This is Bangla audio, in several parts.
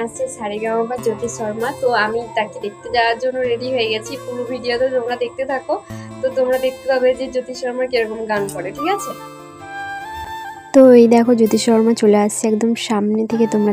আসছে সারেগামা বা জ্যোতি শর্মা। তো আমি তাকে দেখতে যাওয়ার জন্য রেডি হয়ে গেছি। পুরো ভিডিওতে তোমরা দেখতে থাকো, তো তোমরা দেখতে পাবে যে জ্যোতি শর্মা কিরকম গান করে, ঠিক আছে? তো এই দেখো জ্যোতি শর্মা চলে আসছে একদম সামনে থেকে, তোমরা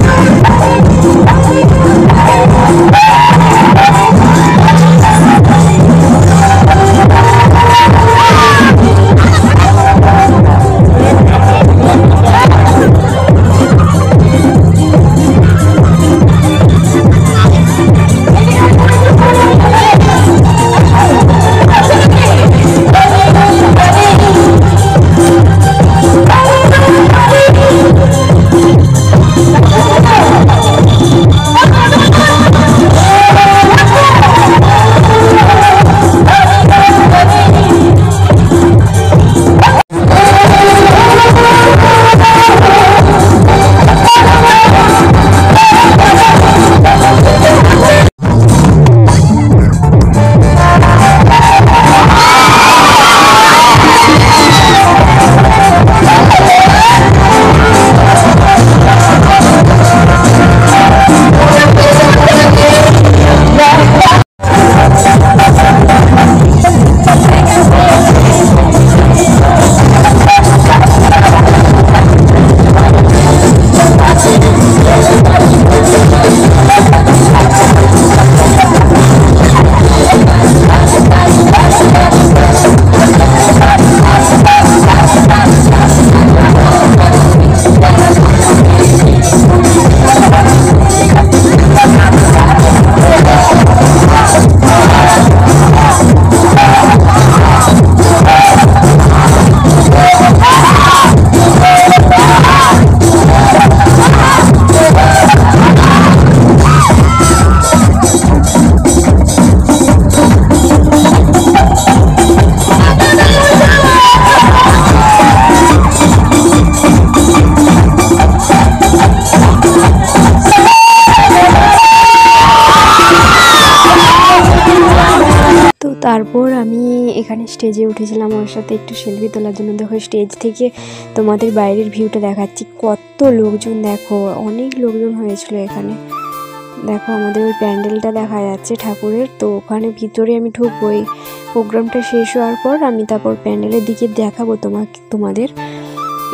তারপর আমি এখানে স্টেজে উঠেছিলাম ওর সাথে একটু সেলফি তোলার জন্য। দেখো স্টেজ থেকে তোমাদের বাইরের ভিউটা দেখাচ্ছি, কত লোকজন, দেখো অনেক লোকজন হয়েছিল এখানে। দেখো আমাদের ওই প্যান্ডেলটা দেখা যাচ্ছে ঠাকুরের, তো ওখানে ভিতরে আমি ঢুকবো। এই প্রোগ্রামটা শেষ হওয়ার পর আমি তারপর প্যান্ডেলের দিকে দেখাবো তোমাদের।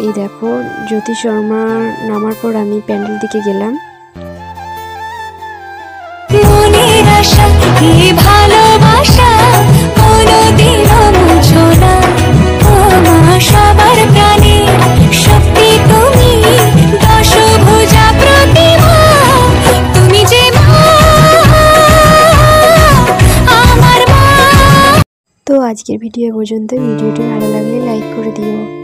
এই দেখো জ্যোতি শর্মা নামার পর আমি প্যান্ডেল দিকে গেলাম। ভালোবাসা কোনদিনও মুছো না, সবার প্রাণে শক্তি তুমি, দশভুজা প্রতিমা তুমি যে আমার মা। তো আজকের ভিডিও পর্যন্ত। ভিডিওটি ভালো লাগলে লাইক করে দিও।